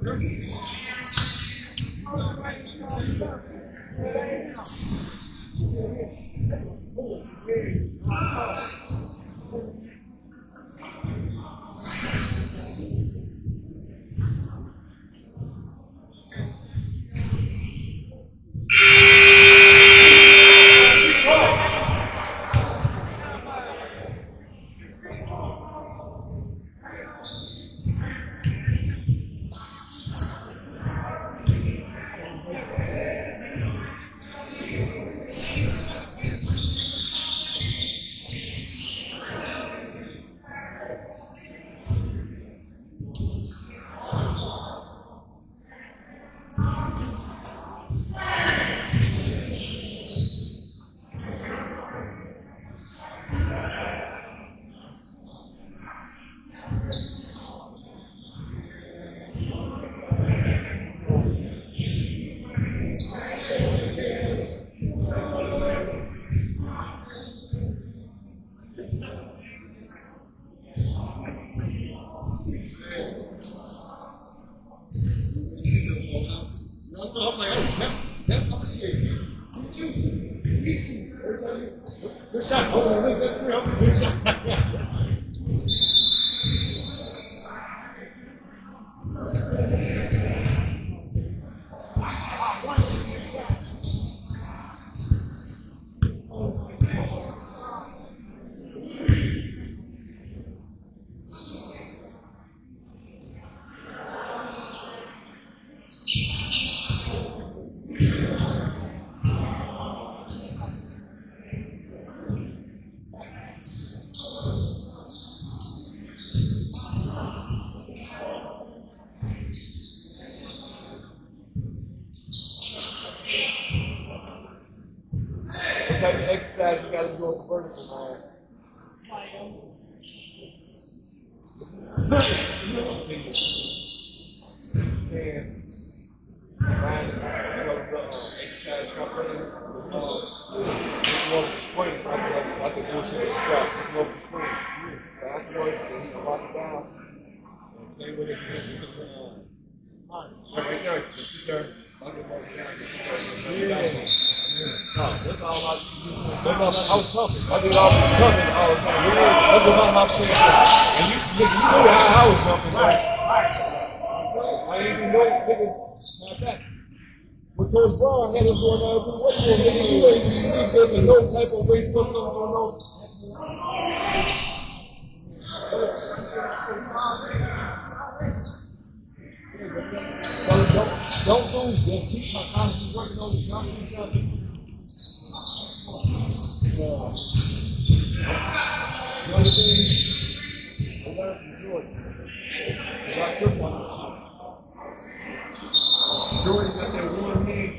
Good shot. Good shot. What type of exercise you got to do on the vertical, man? Find, exercise shuffling. It's more of a spring, like the bullshit with the squat. It's more of a spring. Fast work, then he can lock it down. And same way that you hit the right there, you sit there, lock it down, you sit there, and you no, that's all I do. That's all I was talking. I did all this jumping all the time. That's what my friend said. And you know how I was jumping, right? I ain't even know, nigga, not that. With Coach Brown, I had him going down to the weight room, nigga. You ain't seen me taking no type of weight for something going on. Don't do that. Keep my constant working on the jumping. The other thing, I learned from Jordan. Because I took on this shit. Jordan got that one hand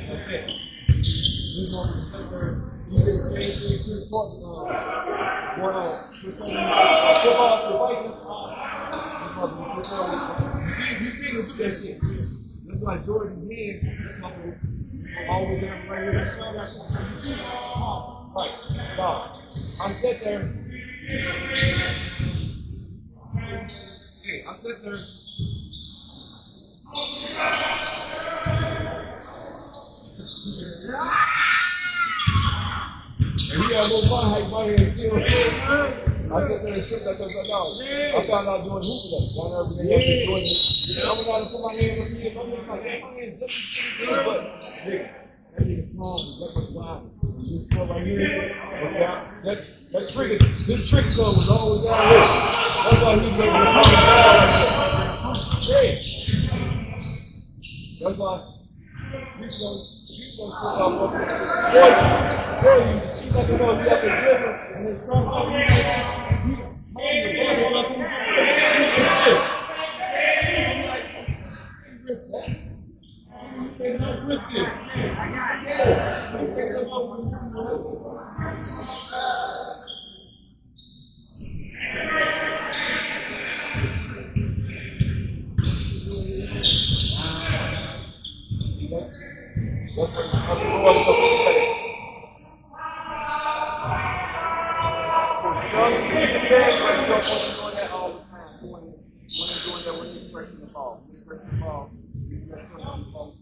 like that. He's going to sit there. He did the same thing to his partner. Flip off the Vikings. You see him do that shit. That's why Jordan's hand always there right here. You see? Right. No. I sat there. Hey, I sat there. And he had no fun how he brought here and still I sat there and shook like that dog. I found out doing hoop today. Down there every day. I was trying to put my hand up here. I'm like, my hand's just as good, but nigga, that nigga palm is that much wider. This club right here, that trigger, this trick zone was always down here. That's why he's able to come down like that. Yeah. That's why he's gonna come up with it. Boy, she's like, you know, you have to dribble and then start something like this. You like, I'm like, you rip that. You cannot rip this. Yeah. You can't come up with it. pressing the ball. When you're pressing the ball, you got to turn on the ball.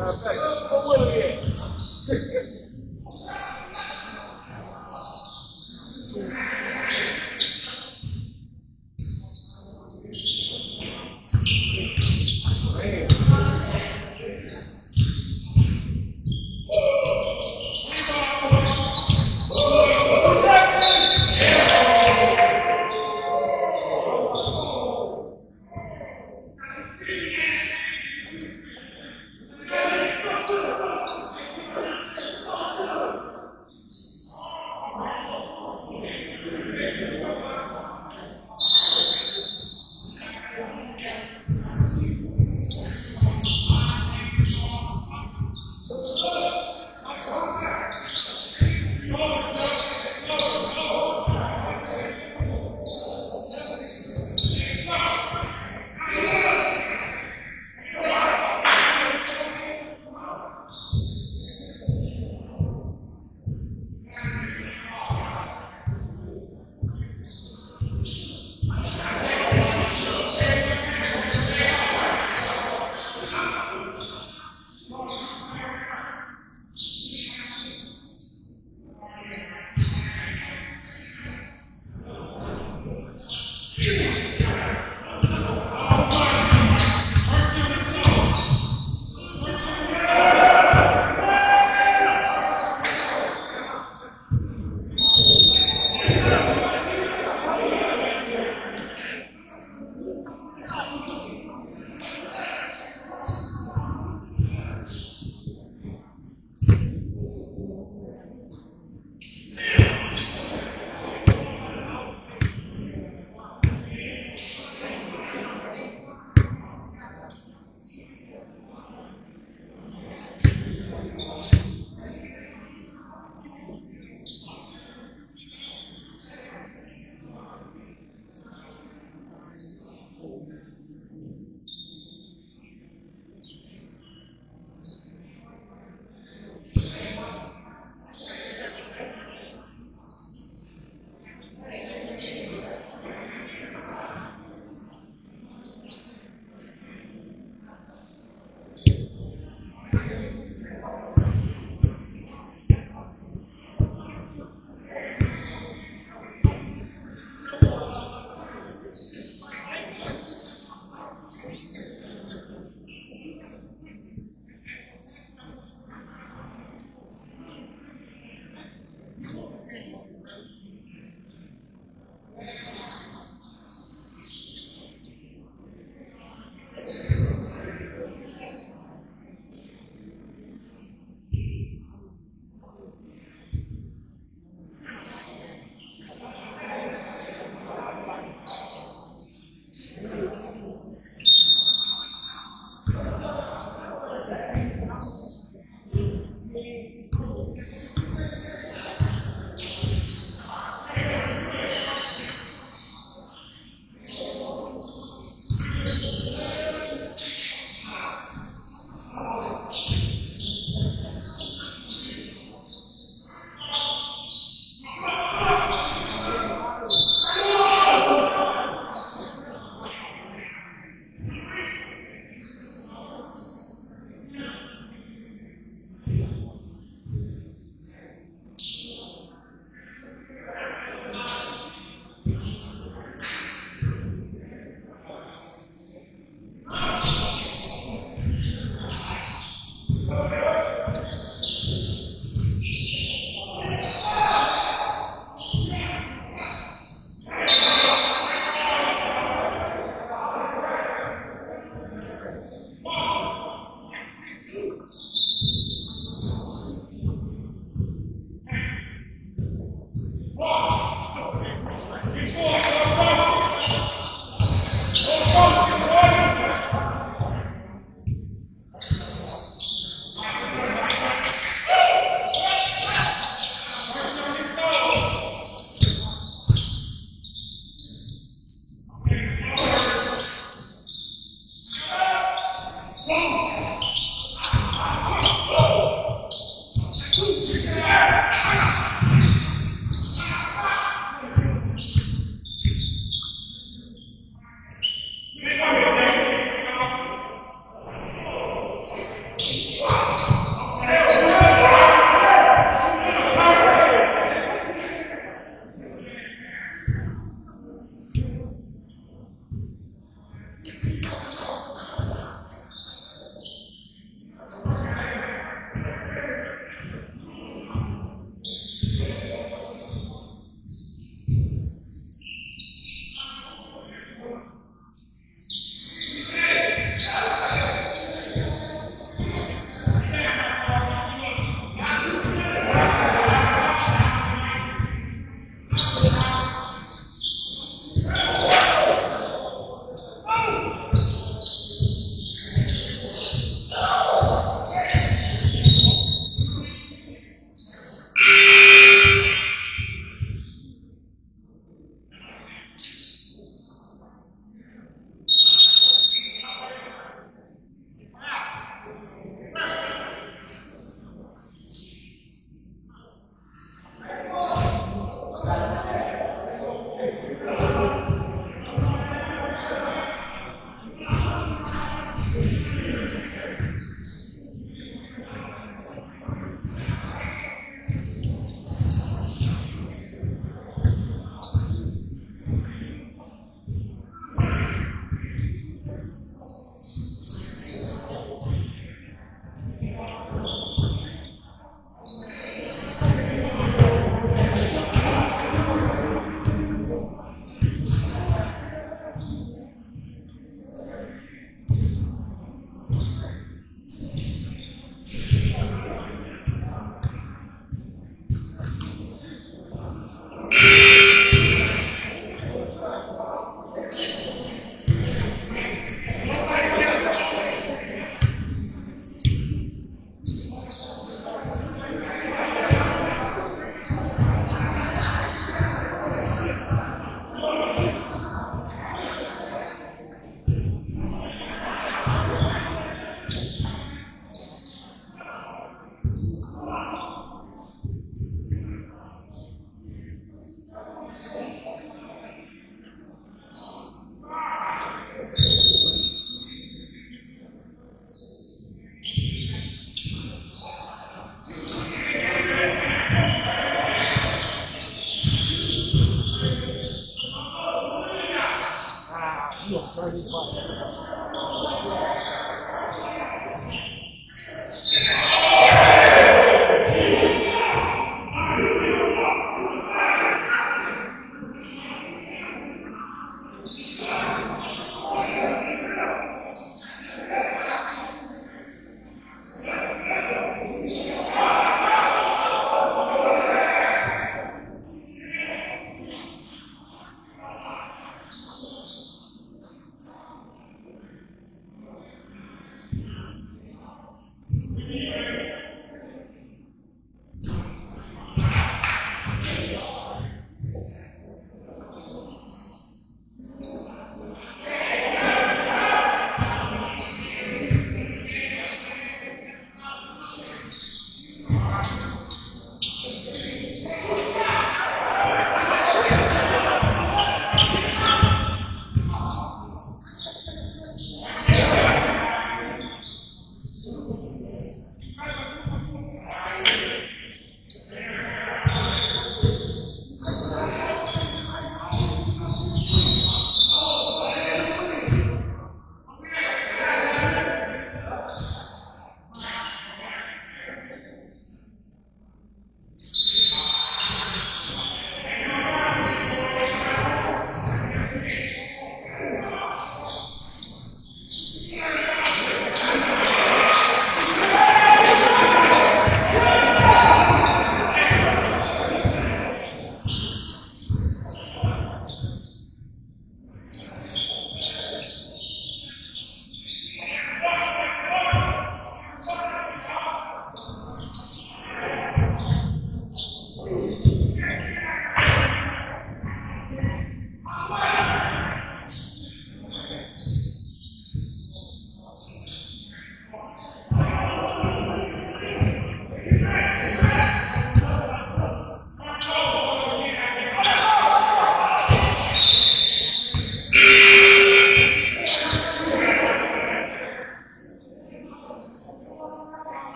Matter of fact, what will he get?